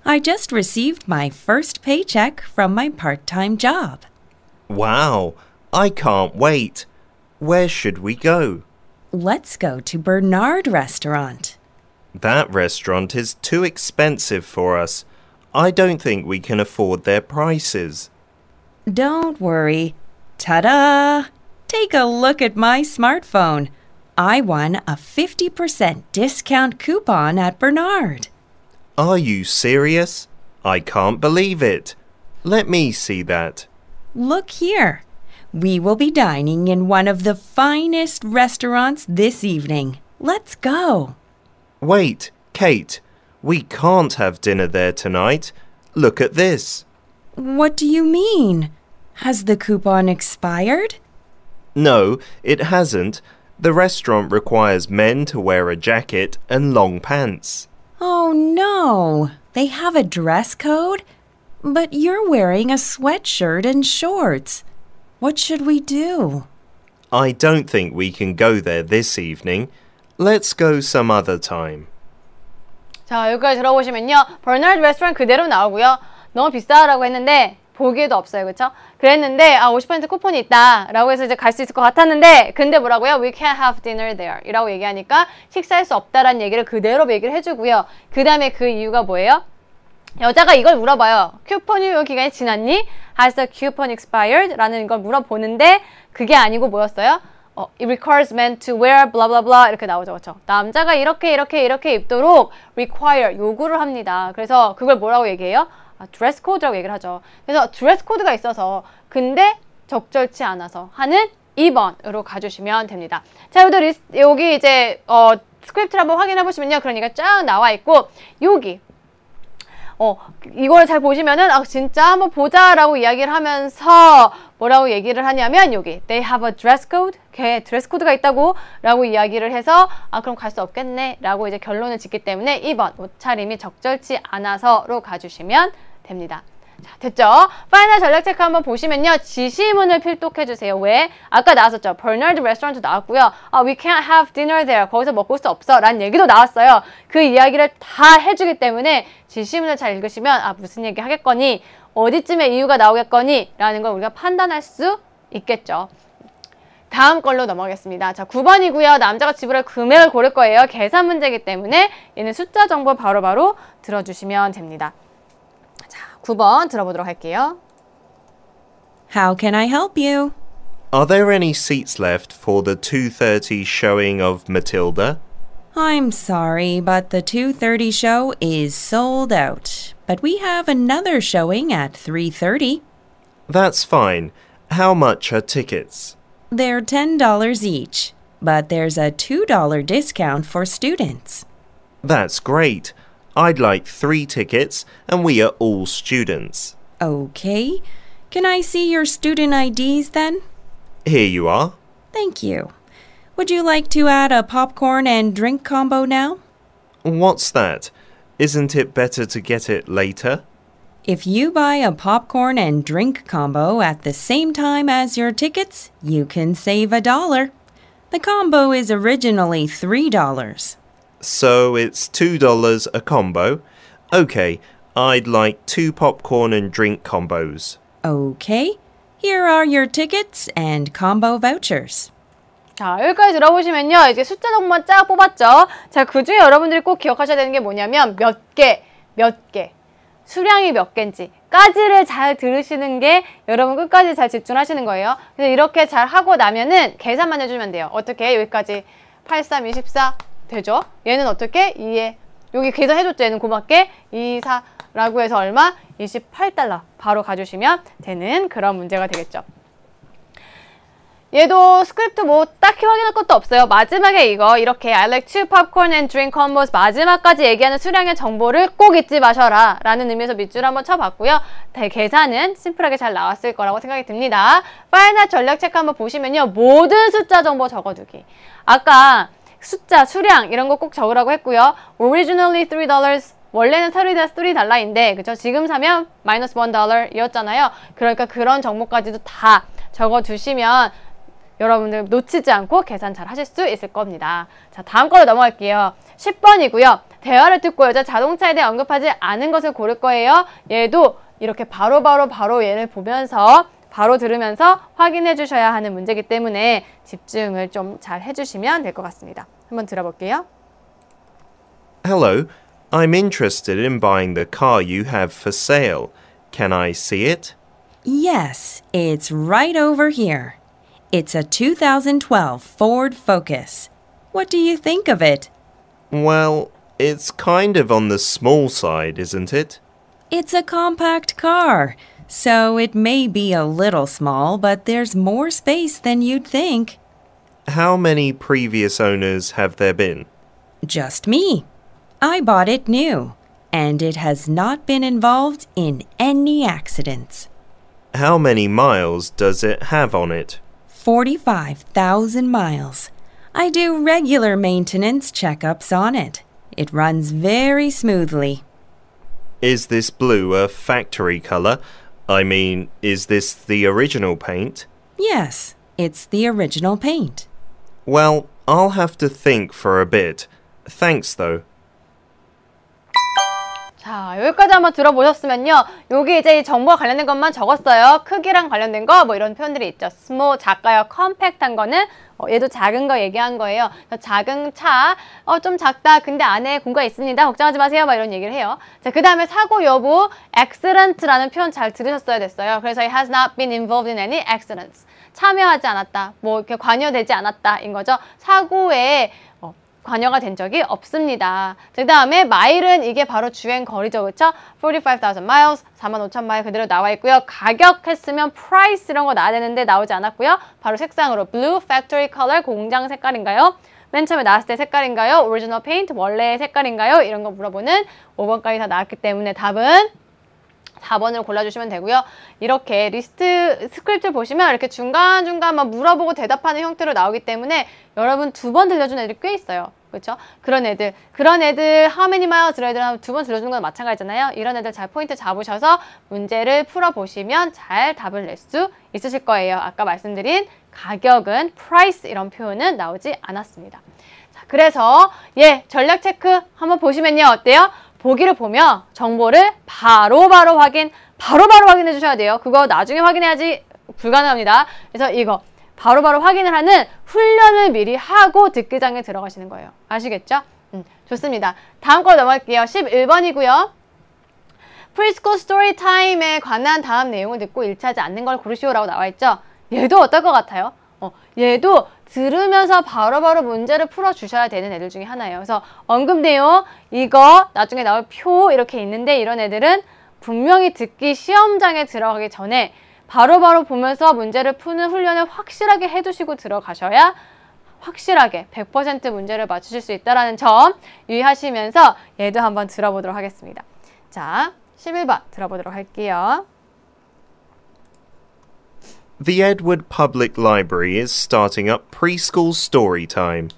I just received my first paycheck from my part-time job. Wow, I can't wait. Where should we go? Let's go to Bernard Restaurant. That restaurant is too expensive for us. I don't think we can afford their prices. Don't worry. Ta-da! Take a look at my smartphone. I won a 50% discount coupon at Bernard. Are you serious? I can't believe it. Let me see that. Look here. We will be dining in one of the finest restaurants this evening. Let's go. Wait, Kate. We can't have dinner there tonight. Look at this. What do you mean? Has the coupon expired? No, it hasn't. The restaurant requires men to wear a jacket and long pants. Oh no, they have a dress code? But you're wearing a sweatshirt and shorts. What should we do? I don't think we can go there this evening. Let's go some other time. 자, 여기까지 들어보시면요. 버널드 레스토랑 그대로 나오고요. 너무 비싸다라고 했는데 보기에도 없어요. 그쵸? 그랬는데 50% 쿠폰이 있다 라고 해서 이제 갈 수 있을 것 같았는데 근데 뭐라고요? We can't have dinner there 이라고 얘기하니까 식사할 수 없다라는 얘기를 그대로 얘기를 해주고요. 그 다음에 그 이유가 뭐예요? 여자가 이걸 물어봐요. 쿠폰 유효 기간이 지났니? Has the coupon expired? 라는 걸 물어보는데 그게 아니고 뭐였어요? it requires men to wear blah blah blah 이렇게 나오죠. 그렇죠? 남자가 이렇게 입도록 require 요구를 합니다. 그래서 그걸 뭐라고 얘기해요? 드레스 코드라고 얘기를 하죠. 그래서 드레스 코드가 있어서 근데 적절치 않아서 하는 2번으로 가주시면 됩니다. 자, 여기 이제 스크립트를 한번 확인해 보시면요. 그러니까 쫙 나와 있고 여기 이걸 잘 보시면은 진짜 한번 보자라고 이야기를 하면서 뭐라고 얘기를 하냐면 여기 they have a dress code, 걔 드레스 코드가 있다고 라고 이야기를 해서 그럼 갈 수 없겠네 라고 이제 결론을 짓기 때문에 2번 옷차림이 적절치 않아서로 가주시면 됩니다. 자, 됐죠? 파이널 전략 체크 한번 보시면요. 지시문을 필독해 주세요. 왜? 아까 나왔었죠. Bernard Restaurant 나왔고요. We can't have dinner there. 거기서 먹을 수 없어. 라는 얘기도 나왔어요. 그 이야기를 다 해주기 때문에 지시문을 잘 읽으시면 무슨 얘기 하겠거니? 어디쯤에 이유가 나오겠거니? 라는 걸 우리가 판단할 수 있겠죠. 다음 걸로 넘어가겠습니다. 자, 9번이고요. 남자가 지불할 금액을 고를 거예요. 계산 문제이기 때문에 얘는 숫자 정보 바로바로 들어주시면 됩니다. 9번 들어보도록 할게요. How can I help you? Are there any seats left for the 2:30 showing of Matilda? I'm sorry, but the 2:30 show is sold out. But we have another showing at 3:30. That's fine. How much are tickets? They're $10 each, but there's a $2 discount for students. That's great. I'd like 3 tickets, and we are all students. Okay. Can I see your student IDs then? Here you are. Thank you. Would you like to add a popcorn and drink combo now? What's that? Isn't it better to get it later? If you buy a popcorn and drink combo at the same time as your tickets, you can save $1. The combo is originally $3. So it's $2 a combo. Okay, I'd like 2 popcorn and drink combos. Okay. Here are your tickets and combo vouchers. 자, 여기까지 들어보시면요. 이제 숫자 정보만 쫙 뽑았죠. 자, 그 중에 여러분들이 꼭 기억하셔야 되는 게 뭐냐면 몇 개, 수량이 몇 개인지 까지를 잘 들으시는 게 여러분 끝까지 잘 집중하시는 거예요. 그래서 이렇게 잘 하고 나면은 계산만 해주면 돼요. 어떻게? 여기까지 8, 3, 24 되죠? 얘는 어떻게? 2에 여기 계산해줬죠. 얘는 고맙게 2, 4라고 해서 얼마? $28 바로 가주시면 되는 그런 문제가 되겠죠. 얘도 스크립트 뭐 딱히 확인할 것도 없어요. 마지막에 이렇게 I like 2 popcorn and drink combos 마지막까지 얘기하는 수량의 정보를 꼭 잊지 마셔라 라는 의미에서 밑줄 한번 쳐봤고요. 계산은 심플하게 잘 나왔을 거라고 생각이 듭니다. 파이널 전략 체크 한번 보시면요. 모든 숫자 정보 적어두기. 아까 숫자, 수량 이런 거 꼭 적으라고 했고요. Originally $3 원래는 $3인데 그쵸? 지금 사면 -$1 이었잖아요. 그러니까 그런 정보까지도 다 적어두시면 여러분들 놓치지 않고 계산 잘 하실 수 있을 겁니다. 자, 다음 거로 넘어갈게요. 10번이고요. 대화를 듣고 여자 자동차에 대해 언급하지 않은 것을 고를 거예요. 얘도 이렇게 바로 얘를 보면서 바로 들으면서 확인해 주셔야 하는 문제이기 때문에 집중을 좀 잘 해주시면 될 것 같습니다. 한번 들어볼게요. Hello, I'm interested in buying the car you have for sale. Can I see it? Yes, it's right over here. It's a 2012 Ford Focus. What do you think of it? Well, it's kind of on the small side, isn't it? It's a compact car, so it may be a little small, but there's more space than you'd think. How many previous owners have there been? Just me. I bought it new, and it has not been involved in any accidents. How many miles does it have on it? 45,000 miles. I do regular maintenance checkups on it. It runs very smoothly. Is this blue a factory color? I mean, is this the original paint? Yes, it's the original paint. Well, I'll have to think for a bit. Thanks, though. 자, 여기까지 한번 들어보셨으면요. 여기 이제 이 정보와 관련된 것만 적었어요. 크기랑 관련된 거, 뭐 이런 표현들이 있죠. small, 작아요. compact한 거는 얘도 작은 거 얘기한 거예요. 작은 차, 좀 작다. 근데 안에 공간 있습니다. 걱정하지 마세요. 막 이런 얘기를 해요. 자, 그 다음에 사고 여부, accident라는 표현 잘 들으셨어야 됐어요. 그래서 it has not been involved in any accidents. 참여하지 않았다. 뭐 이렇게 관여되지 않았다. 인 거죠. 사고에 관여가 된 적이 없습니다. 그 다음에 마일은 이게 바로 주행 거리죠. 그쵸? 45,000 miles, 45,000마일 그대로 나와 있고요. 가격 했으면 price 이런 거 나와야 되는데 나오지 않았고요. 바로 색상으로 blue factory color 공장 색깔인가요? 맨 처음에 나왔을 때 색깔인가요? original paint 원래의 색깔인가요? 이런 거 물어보는 5번까지 다 나왔기 때문에 답은 4번으로 골라주시면 되고요. 이렇게 리스트 스크립트 보시면 이렇게 중간중간 막 물어보고 대답하는 형태로 나오기 때문에 여러분 2번 들려준 애들이 꽤 있어요. 그렇죠? 그런 애들 how many miles 이런 애들 2번 들려주는 건 마찬가지잖아요. 이런 애들 잘 포인트 잡으셔서 문제를 풀어보시면 잘 답을 낼 수 있으실 거예요. 아까 말씀드린 가격은 price 이런 표현은 나오지 않았습니다. 자, 그래서 전략 체크 한번 보시면요. 어때요? 보기를 보며 정보를 바로바로 확인해 주셔야 돼요. 그거 나중에 확인해야지 불가능합니다. 그래서 이거 바로바로 확인을 하는 훈련을 미리 하고 듣기장에 들어가시는 거예요. 아시겠죠? 좋습니다. 다음 거 넘어갈게요. 11번이고요. 프리스쿨 스토리 타임에 관한 다음 내용을 듣고 일치하지 않는 걸 고르시오라고 나와 있죠? 얘도 어떨 것 같아요? 얘도 들으면서 바로바로 문제를 풀어주셔야 되는 애들 중에 하나예요. 그래서 언급 내용, 이거 나중에 나올 표 이렇게 있는데 이런 애들은 분명히 듣기 시험장에 들어가기 전에 바로바로 보면서 문제를 푸는 훈련을 확실하게 해두시고 들어가셔야 확실하게 100% 문제를 맞추실 수 있다는 점 유의하시면서 얘도 한번 들어보도록 하겠습니다. 자, 11번 들어보도록 할게요. The Edward Public Library is starting up preschool story time.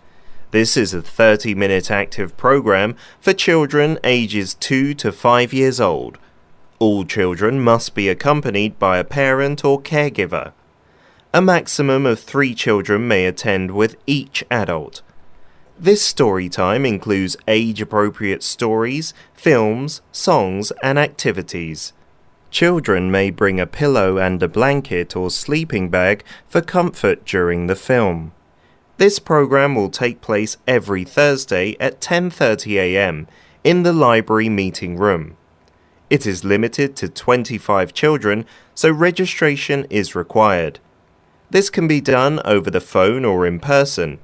This is a 30-minute active program for children ages 2 to 5 years old. All children must be accompanied by a parent or caregiver. A maximum of 3 children may attend with each adult. This story time includes age-appropriate stories, films, songs, and activities. Children may bring a pillow and a blanket or sleeping bag for comfort during the film. This program will take place every Thursday at 10:30 a.m. in the library meeting room. It is limited to 25 children, so registration is required. This can be done over the phone or in person.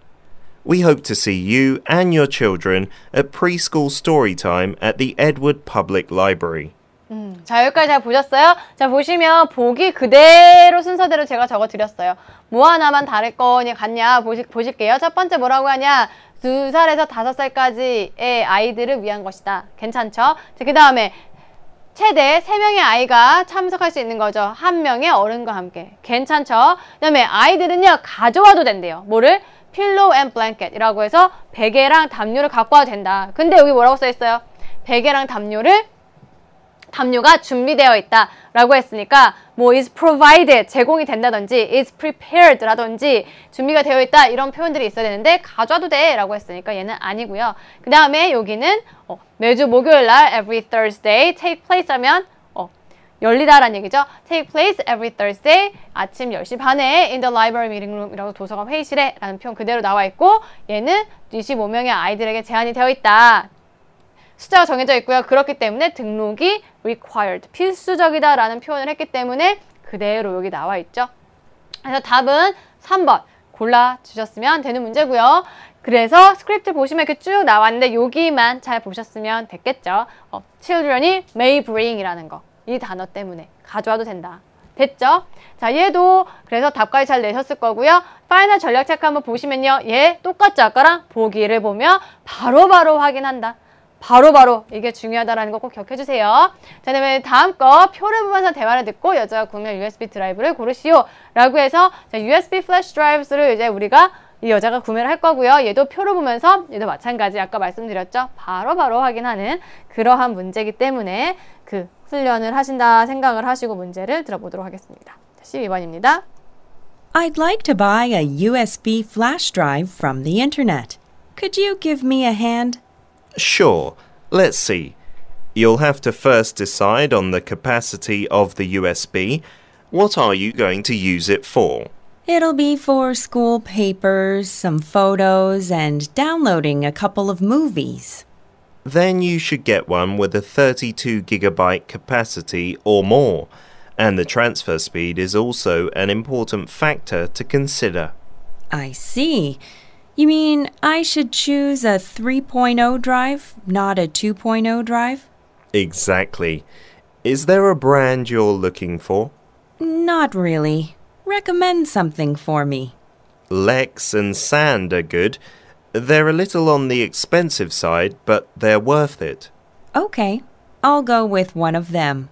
We hope to see you and your children at preschool story time at the Edward Public Library. 자, 여기까지 잘 보셨어요? 자, 보시면 보기 그대로 순서대로 제가 적어드렸어요. 뭐 하나만 다를 거니 같냐 보실게요. 첫 번째 뭐라고 하냐? 2살에서 5살까지의 아이들을 위한 것이다. 괜찮죠? 자, 그 다음에 최대 3명의 아이가 참석할 수 있는 거죠. 1명의 어른과 함께. 괜찮죠? 그 다음에 아이들은요, 가져와도 된대요. 뭐를? 필로우 앤 블랭켓이라고 해서 베개랑 담요를 갖고 와도 된다. 근데 여기 뭐라고 써있어요? 베개랑 담요가 준비되어 있다 라고 했으니까 뭐 is provided 제공이 된다든지 is prepared 라든지 준비가 되어 있다 이런 표현들이 있어야 되는데 가져와도 돼 라고 했으니까 얘는 아니고요. 그 다음에 여기는 매주 목요일날 every Thursday take place 하면 열리다라는 얘기죠. take place every Thursday 아침 10시 반에 in the library meeting room 이라고 도서관 회의실에 라는 표현 그대로 나와 있고 얘는 25명의 아이들에게 제한이 되어 있다. 숫자가 정해져 있고요. 그렇기 때문에 등록이 required, 필수적이다 라는 표현을 했기 때문에 그대로 여기 나와 있죠. 그래서 답은 3번 골라주셨으면 되는 문제고요. 그래서 스크립트 보시면 이렇게 쭉 나왔는데 여기만 잘 보셨으면 됐겠죠. children이 may bring 이라는 거. 이 단어 때문에 가져와도 된다. 됐죠? 자, 얘도 그래서 답까지 잘 내셨을 거고요. 파이널 전략 체크 한번 보시면요. 얘 똑같죠? 아까랑 보기를 보며 바로바로 확인한다. 바로바로 이게 중요하다라는 거 꼭 기억해주세요. 자, 그다음에 다음 거 표를 보면서 대화를 듣고 여자가 구매할 USB 드라이브를 고르시오 라고 해서 자, USB 플래시 드라이브를 이제 우리가 이 여자가 구매를 할 거고요. 얘도 표를 보면서 얘도 마찬가지 아까 말씀드렸죠. 바로바로 확인하는 그러한 문제이기 때문에 그 훈련을 하신다 생각을 하시고 문제를 들어보도록 하겠습니다. 12번입니다. I'd like to buy a USB flash drive from the internet. Could you give me a hand? Sure. Let's see. You'll have to first decide on the capacity of the USB. What are you going to use it for? It'll be for school papers, some photos, and downloading a couple of movies. Then you should get one with a 32 gigabyte capacity or more, and the transfer speed is also an important factor to consider. I see. You mean I should choose a 3.0 drive, not a 2.0 drive? Exactly. Is there a brand you're looking for? Not really. Recommend something for me. Lex and Sand are good. They're a little on the expensive side, but they're worth it. Okay, I'll go with one of them.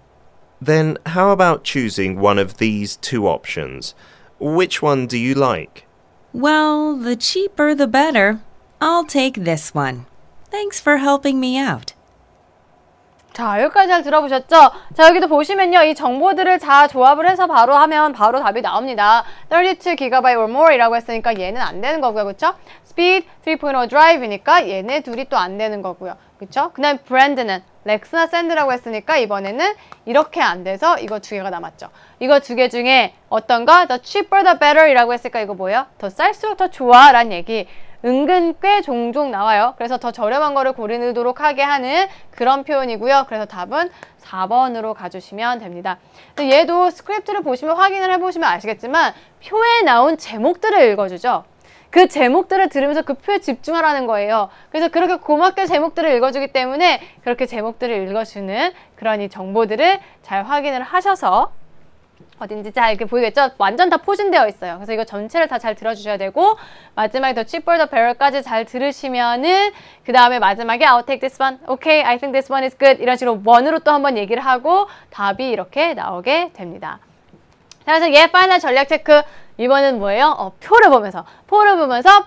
Then how about choosing one of these two options? Which one do you like? Well, the cheaper the better. I'll take this one. Thanks for helping me out. 자, 여기까지 잘 들어보셨죠? 자, 여기도 보시면요. 이 정보들을 다 조합을 해서 바로 하면 바로 답이 나옵니다. 32GB or more 이라고 했으니까 얘는 안 되는 거고요. 그쵸? Speed 3.0 drive이니까 얘네 둘이 또 안 되는 거고요. 그쵸? 그 다음에 브랜드는 렉스나 샌드라고 했으니까 이번에는 이렇게 안 돼서 이거 두 개가 남았죠. 이거 두 개 중에 어떤 거? The cheaper the better 이라고 했으니까 이거 뭐예요? 더 쌀수록 더 좋아 라는 얘기. 은근 꽤 종종 나와요. 그래서 더 저렴한 거를 고르도록 하게 하는 그런 표현이고요. 그래서 답은 4번으로 가주시면 됩니다. 얘도 스크립트를 보시면 확인을 해보시면 아시겠지만 표에 나온 제목들을 읽어주죠. 그 제목들을 들으면서 그 표에 집중하라는 거예요. 그래서 그렇게 고맙게 제목들을 읽어주기 때문에 그렇게 제목들을 읽어주는 그런 이 정보들을 잘 확인을 하셔서 어딘지 잘 이렇게 보이겠죠? 완전 다 포진되어 있어요. 그래서 이거 전체를 다 잘 들어주셔야 되고 마지막에 더 cheaper the better까지 잘 들으시면은 그 다음에 마지막에 I'll take this one, okay, I think this one is good 이런 식으로 원으로 또 한번 얘기를 하고 답이 이렇게 나오게 됩니다. 자, 그래서 얘 파이널 전략 체크 이번엔 뭐예요? 표를 보면서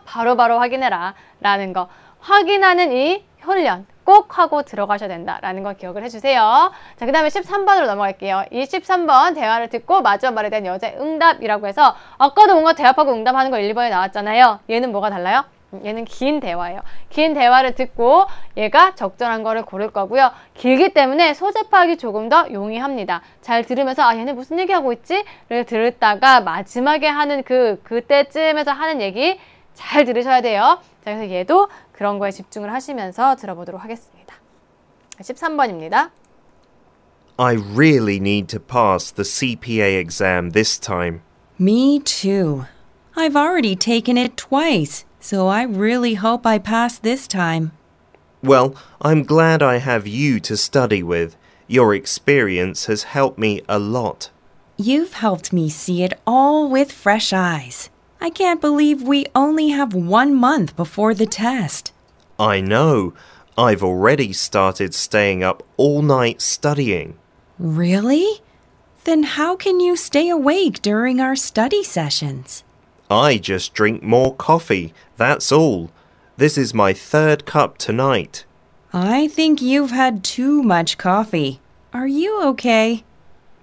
바로바로 확인해라 라는 거 확인하는 이 훈련 꼭 하고 들어가셔야 된다라는 거 기억을 해주세요. 자, 그 다음에 13번으로 넘어갈게요. 이 13번 대화를 듣고 마지막 말에 대한 여자의 응답이라고 해서 아까도 뭔가 대답하고 응답하는 거 1, 2번에 나왔잖아요. 얘는 뭐가 달라요? 얘는 긴 대화예요. 긴 대화를 듣고 얘가 적절한 거를 고를 거고요. 길기 때문에 소재 파악이 조금 더 용이합니다. 잘 들으면서 아 얘네 무슨 얘기하고 있지? 를 들었다가 마지막에 하는 그때쯤에서 하는 얘기 잘 들으셔야 돼요. 자, 그래서 얘도 그런 거에 집중을 하시면서 들어보도록 하겠습니다. 13번입니다. I really need to pass the CPA exam this time. Me too. I've already taken it twice, so I really hope I pass this time. Well, I'm glad I have you to study with. Your experience has helped me a lot. You've helped me see it all with fresh eyes. I can't believe we only have 1 month before the test. I know. I've already started staying up all night studying. Really? Then how can you stay awake during our study sessions? I just drink more coffee, that's all. This is my 3rd cup tonight. I think you've had too much coffee. Are you okay?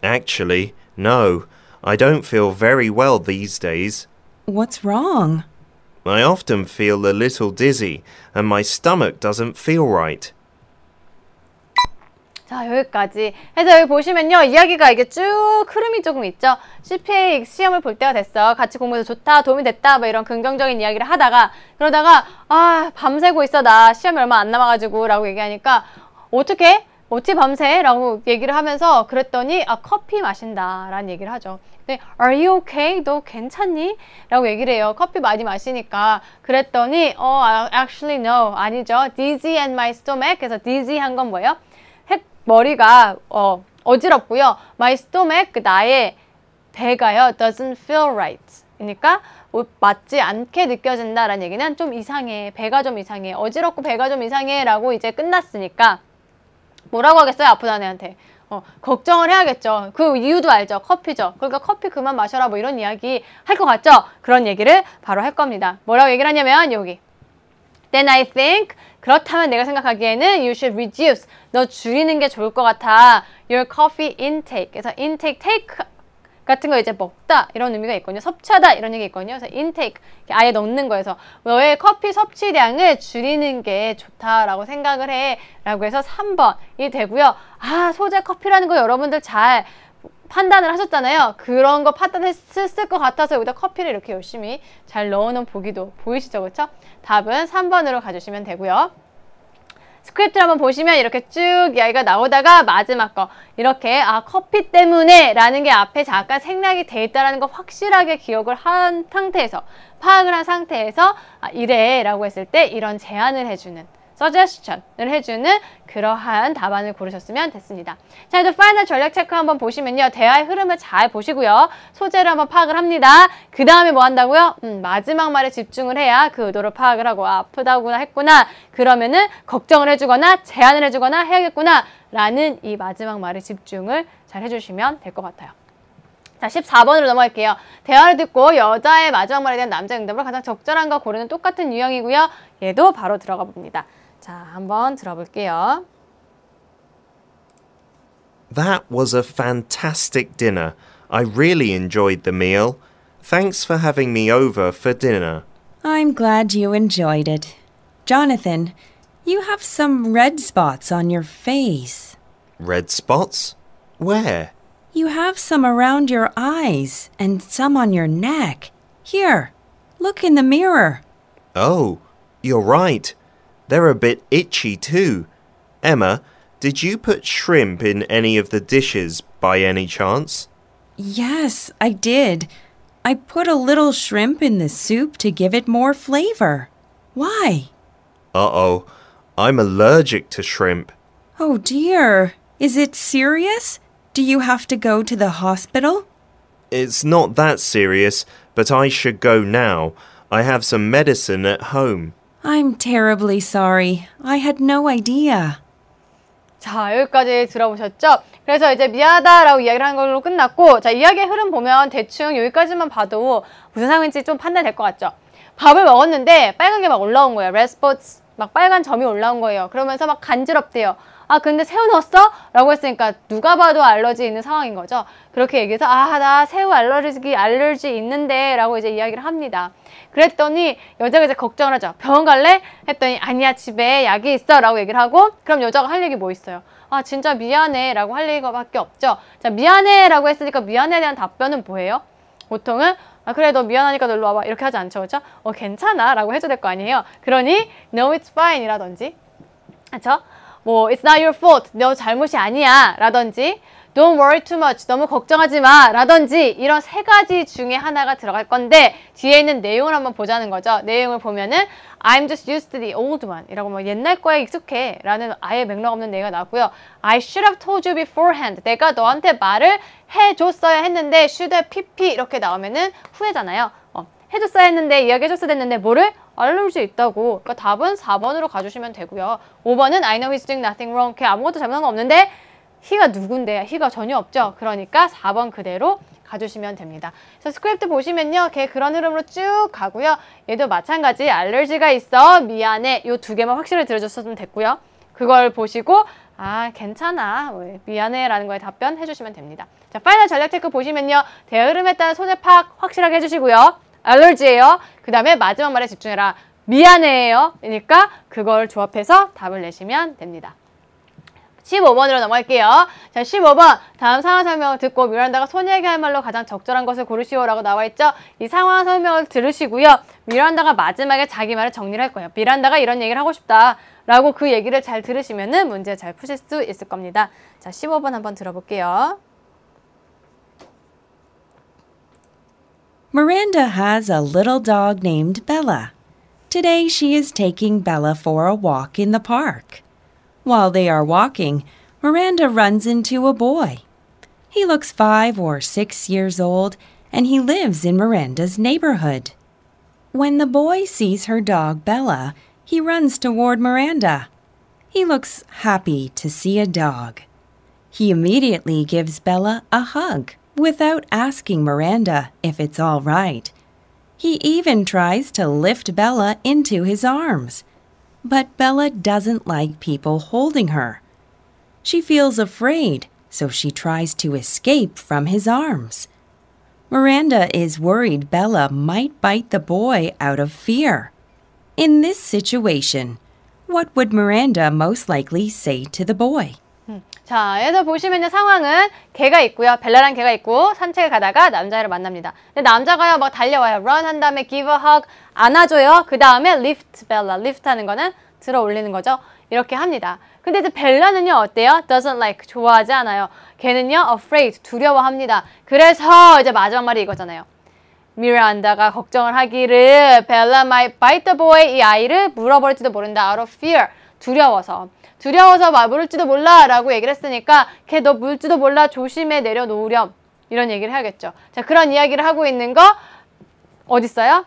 Actually, no. I don't feel very well these days. What's wrong? I often feel a little dizzy and my stomach doesn't feel right. 자, 여기까지 해서 여기 보시면요. 이야기가 이게 쭉 흐름이 조금 있죠. CPA 시험을 볼 때가 됐어. 같이 공부해서 좋다, 도움이 됐다, 뭐 이런 긍정적인 이야기를 하다가 그러다가 아, 밤새고 있어. 나 시험이 얼마 안 남아가지고 라고 얘기하니까 어떻게 밤새? 라고 얘기를 하면서 그랬더니 아, 커피 마신다 라는 얘기를 하죠. 근데 Are you okay? 너 괜찮니? 라고 얘기를 해요. 커피 많이 마시니까 그랬더니 actually no. 아니죠. Dizzy and my stomach. 그래서 dizzy 한 건 뭐예요? 머리가 어지럽고요. My stomach, 나의 배가요. Doesn't feel right. 그러니까 맞지 않게 느껴진다라는 얘기는 좀 이상해. 배가 좀 이상해. 어지럽고 배가 좀 이상해 라고 이제 끝났으니까 뭐라고 하겠어요? 아프다는 애한테. 걱정을 해야겠죠. 그 이유도 알죠. 커피죠. 그러니까 커피 그만 마셔라 뭐 이런 이야기 할 것 같죠? 그런 얘기를 바로 할 겁니다. 뭐라고 얘기를 하냐면 여기 Then I think 그렇다면 내가 생각하기에는 you should reduce 너 줄이는 게 좋을 것 같아. Your coffee intake. 그래서 intake, 같은 거 이제 먹다 이런 의미가 있거든요. 섭취하다 이런 얘기 있거든요. 그래서 intake 아예 넣는 거여서 너의 커피 섭취량을 줄이는 게 좋다라고 생각을 해 라고 해서 3번이 되고요. 아, 소재 커피라는 거 여러분들 잘 판단을 하셨잖아요. 그런 거 판단했을 것 같아서 여기다 커피를 이렇게 열심히 잘 넣어놓은 보기도 보이시죠? 그렇죠? 답은 3번으로 가주시면 되고요. 스크립트를 한번 보시면 이렇게 쭉 이야기가 나오다가 마지막 거 이렇게 아 커피 때문에 라는 게 앞에 잠깐 생략이 돼 있다는 거 확실하게 기억을 한 상태에서 파악을 한 상태에서 아, 이래 라고 했을 때 이런 제안을 해주는 suggestion을 해주는 그러한 답안을 고르셨으면 됐습니다. 자, 이제 파이널 전략 체크 한번 보시면요. 대화의 흐름을 잘 보시고요. 소재를 한번 파악을 합니다. 그 다음에 뭐 한다고요? 마지막 말에 집중을 해야 그 의도를 파악을 하고 아, 아프다구나 했구나. 그러면은 걱정을 해주거나 제안을 해주거나 해야겠구나 라는 이 마지막 말에 집중을 잘 해주시면 될 것 같아요. 자, 14번으로 넘어갈게요. 대화를 듣고 여자의 마지막 말에 대한 남자 응답으로 가장 적절한 거 고르는 똑같은 유형이고요. 얘도 바로 들어가 봅니다. 자, 한번 들어볼게요. That was a fantastic dinner. I really enjoyed the meal. Thanks for having me over for dinner. I'm glad you enjoyed it. Jonathan, you have some red spots on your face. Red spots? Where? You have some around your eyes and some on your neck. Here, look in the mirror. Oh, you're right. They're a bit itchy too. Emma, did you put shrimp in any of the dishes by any chance? Yes, I did. I put a little shrimp in the soup to give it more flavor. Why? Uh-oh, I'm allergic to shrimp. Oh dear. Is it serious? Do you have to go to the hospital? It's not that serious, but I should go now. I have some medicine at home. I'm terribly sorry. I had no idea. 자, 여기까지 들어보셨죠? 그래서 이제 미안하다라고 이야기를 하는 걸로 끝났고 자, 이야기의 흐름 보면 대충 여기까지만 봐도 무슨 상황인지 좀 판단될 것 같죠? 밥을 먹었는데 빨간 게 막 올라온 거예요. red spots, 막 빨간 점이 올라온 거예요. 그러면서 막 간지럽대요. 아, 근데 새우 넣었어? 라고 했으니까 누가 봐도 알러지 있는 상황인 거죠. 그렇게 얘기해서 아, 나 새우 알러지 있는데 라고 이제 이야기를 합니다. 그랬더니 여자가 이제 걱정을 하죠. 병원 갈래? 했더니 아니야, 집에 약이 있어 라고 얘기를 하고 그럼 여자가 할 얘기 뭐 있어요? 아, 진짜 미안해 라고 할 얘기밖에 없죠. 자, 미안해 라고 했으니까 미안해에 대한 답변은 뭐예요? 보통은 아, 그래, 너 미안하니까 너 일로 와봐 이렇게 하지 않죠, 그렇죠? 괜찮아 라고 해줘야 될 거 아니에요. 그러니 no, it's fine 이라든지 그렇죠? 뭐 it's not your fault, 너 잘못이 아니야 라든지 don't worry too much, 너무 걱정하지 마 라든지 이런 세 가지 중에 하나가 들어갈 건데 뒤에 있는 내용을 한번 보자는 거죠. 내용을 보면은 I'm just used to the old one 이라고 뭐 옛날 거에 익숙해 라는 아예 맥락 없는 내용이 나왔고요. I should have told you beforehand, 내가 너한테 말을 해줬어야 했는데 should have pp 이렇게 나오면은 후회잖아요. 해줬어야 했는데 이야기해줬어야 했는데 뭐를? 알러지 있다고. 그러니까 답은 4번으로 가주시면 되고요. 5번은 I know he's doing nothing wrong. 걔 아무것도 잘못한 거 없는데 he가 누군데? he가 전혀 없죠. 그러니까 4번 그대로 가주시면 됩니다. 그래서 스크립트 보시면요. 걔 그런 흐름으로 쭉 가고요. 얘도 마찬가지 알러지가 있어. 미안해. 요 두 개만 확실히 들어줬으면 됐고요. 그걸 보시고 아, 괜찮아. 미안해 라는 거에 답변 해주시면 됩니다. 자, 파이널 전략 체크 보시면요. 대화 흐름에 따른 소재 파악 확실하게 해주시고요. 알러지예요. 그 다음에 마지막 말에 집중해라. 미안해요. 그러니까 그걸 조합해서 답을 내시면 됩니다. 15번으로 넘어갈게요. 자, 15번. 다음 상황 설명을 듣고 미란다가 소녀에게 할 말로 가장 적절한 것을 고르시오 라고 나와있죠. 이 상황 설명을 들으시고요. 미란다가 마지막에 자기 말을 정리를 할 거예요. 미란다가 이런 얘기를 하고 싶다 라고 그 얘기를 잘 들으시면은 문제 잘 푸실 수 있을 겁니다. 자, 15번 한번 들어볼게요. Miranda has a little dog named Bella. Today she is taking Bella for a walk in the park. While they are walking, Miranda runs into a boy. He looks 5 or 6 years old, and he lives in Miranda's neighborhood. When the boy sees her dog Bella, he runs toward Miranda. He looks happy to see a dog. He immediately gives Bella a hug without asking Miranda if it's all right. He even tries to lift Bella into his arms. But Bella doesn't like people holding her. She feels afraid, so she tries to escape from his arms. Miranda is worried Bella might bite the boy out of fear. In this situation, what would Miranda most likely say to the boy? 자, 여기서 보시면요, 상황은 개가 있고요. 벨라란 개가 있고 산책을 가다가 남자애를 만납니다. 근데 남자가요, 막 달려와요. run 한 다음에 give a hug, 안아줘요. 그 다음에 lift Bella, lift 하는 거는 들어 올리는 거죠. 이렇게 합니다. 근데 이제 벨라는요, 어때요? doesn't like, 좋아하지 않아요. 걔는요, afraid, 두려워합니다. 그래서 이제 마지막 말이 이거잖아요. 미란다가 걱정을 하기를 Bella might bite the boy, 이 아이를 물어버릴지도 모른다. out of fear, 두려워서 물을지도 몰라 라고 얘기를 했으니까 걔 너 물지도 몰라 조심해 내려놓으렴 이런 얘기를 해야겠죠. 자, 그런 이야기를 하고 있는 거 어딨어요?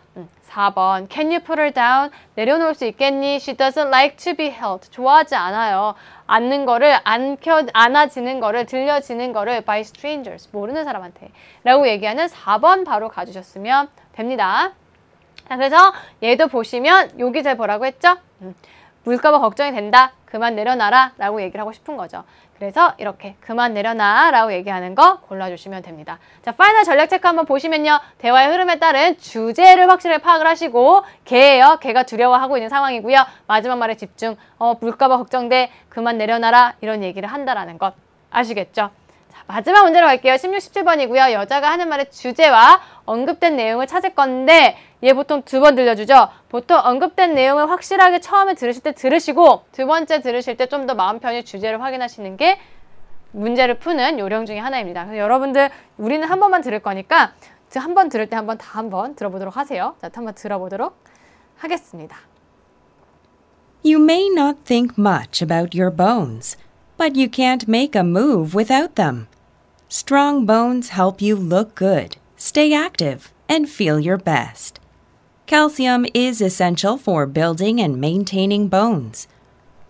4번 Can you put her down? 내려놓을 수 있겠니? She doesn't like to be held. 좋아하지 않아요. 안는 거를 안아지는 거를 들려지는 거를 by strangers 모르는 사람한테 라고 얘기하는 4번 바로 가주셨으면 됩니다. 자, 그래서 얘도 보시면 여기 잘 뭐라고 했죠? 물까봐 걱정이 된다. 그만 내려놔라 라고 얘기를 하고 싶은 거죠. 그래서 이렇게 그만 내려놔 라고 얘기하는 거 골라주시면 됩니다. 자, 파이널 전략 체크 한번 보시면요. 대화의 흐름에 따른 주제를 확실하게 파악을 하시고 걔예요. 걔가 두려워하고 있는 상황이고요. 마지막 말에 집중. 물까봐 걱정돼. 그만 내려놔라. 이런 얘기를 한다라는 것 아시겠죠? 자, 마지막 문제로 갈게요. 16, 17번이고요. 여자가 하는 말의 주제와 언급된 내용을 찾을 건데 얘 보통 2번 들려주죠. 보통 언급된 내용을 확실하게 처음에 들으실 때 들으시고 두 번째 들으실 때 좀 더 마음 편히 주제를 확인하시는 게 문제를 푸는 요령 중에 하나입니다. 그래서 여러분들 우리는 한 번만 들을 거니까 한 번 들을 때 한 번 다 한번 들어보도록 하세요. 자, 한번 들어보도록 하겠습니다. You may not think much about your bones, but you can't make a move without them. Strong bones help you look good, stay active, and feel your best. Calcium is essential for building and maintaining bones.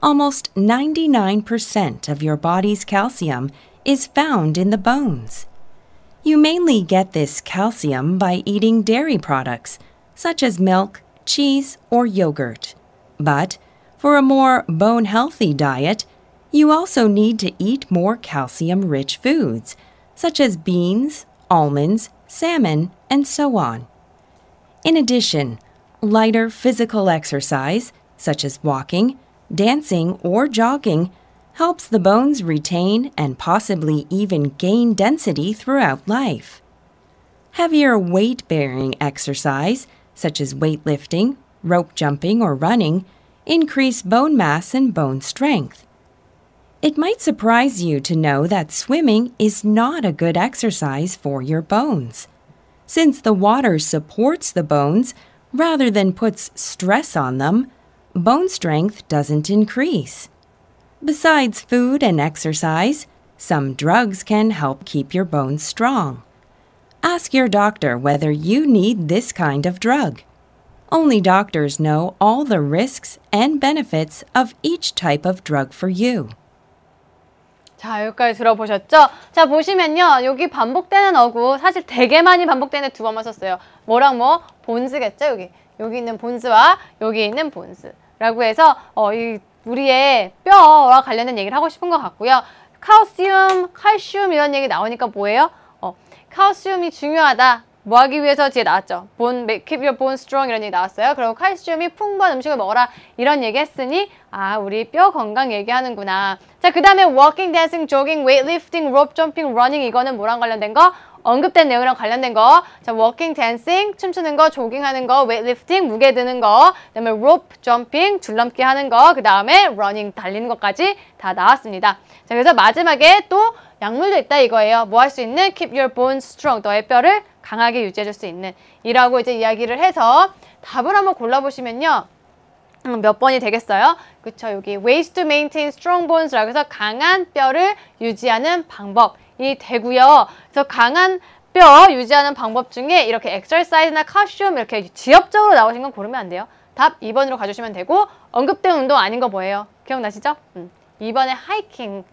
Almost 99% of your body's calcium is found in the bones. You mainly get this calcium by eating dairy products, such as milk, cheese, or yogurt. But for a more bone-healthy diet, you also need to eat more calcium-rich foods, such as beans, almonds, salmon, and so on. In addition, lighter physical exercise, such as walking, dancing, or jogging, helps the bones retain and possibly even gain density throughout life. Heavier weight-bearing exercise, such as weightlifting, rope jumping, or running, increase bone mass and bone strength. It might surprise you to know that swimming is not a good exercise for your bones. Since the water supports the bones rather than puts stress on them, bone strength doesn't increase. Besides food and exercise, some drugs can help keep your bones strong. Ask your doctor whether you need this kind of drug. Only doctors know all the risks and benefits of each type of drug for you. 자, 여기까지 들어보셨죠? 자, 보시면요. 여기 반복되는 어구 사실 되게 많이 반복되는 2번만 썼어요. 뭐랑 뭐? 본즈겠죠? 여기 있는 본즈와 여기 있는 본즈라고 해서 우리의 뼈와 관련된 얘기를 하고 싶은 것 같고요. 칼슘 이런 얘기 나오니까 뭐예요? 칼슘이 중요하다. 뭐 하기 위해서 뒤에 나왔죠. keep your bones strong 이런 얘기 나왔어요. 그리고 칼슘이 풍부한 음식을 먹어라 이런 얘기 했으니 우리 뼈 건강 얘기하는구나. 자, 그 다음에 walking, dancing, jogging, weightlifting, rope jumping, running 이거는 뭐랑 관련된 거? 언급된 내용이랑 관련된 거. 자, walking, dancing, 춤추는 거, 조깅하는 거, weightlifting, 무게 드는 거, 그 다음에 rope jumping, 줄넘기 하는 거, 그 다음에 running, 달리는 것까지 다 나왔습니다. 자, 그래서 마지막에 또 약물도 있다 이거예요. 뭐 할 수 있는? keep your bones strong, 너의 뼈를 강하게 유지해줄 수 있는 이라고 이제 이야기를 해서 답을 한번 골라보시면요. 몇 번이 되겠어요? 그쵸, 여기 ways to maintain strong bones라고 해서 강한 뼈를 유지하는 방법이 되고요. 그래서 강한 뼈 유지하는 방법 중에 이렇게 exercise나 칼슘 이렇게 지엽적으로 나오신 건 고르면 안 돼요. 답 2번으로 가주시면 되고 언급된 운동 아닌 거 뭐예요? 기억나시죠? 2번의 하이킹은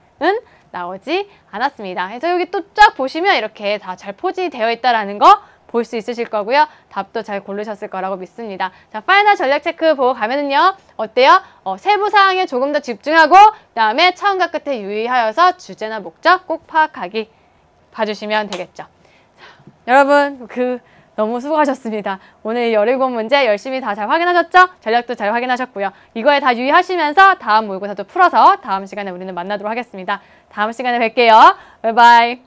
나오지 않았습니다. 그래서 여기 또 쫙 보시면 이렇게 다 잘 포진되어 있다라는 거 볼 수 있으실 거고요. 답도 잘 고르셨을 거라고 믿습니다. 자, 파이널 전략 체크 보고 가면은요. 어때요? 세부 사항에 조금 더 집중하고 그다음에 처음과 끝에 유의하여서 주제나 목적 꼭 파악하기 봐주시면 되겠죠. 자, 여러분 너무 수고하셨습니다. 오늘 17문제 열심히 다 잘 확인하셨죠? 전략도 잘 확인하셨고요. 이거에 다 유의하시면서 다음 모의고사도 풀어서 다음 시간에 우리는 만나도록 하겠습니다. 다음 시간에 뵐게요. 바이바이.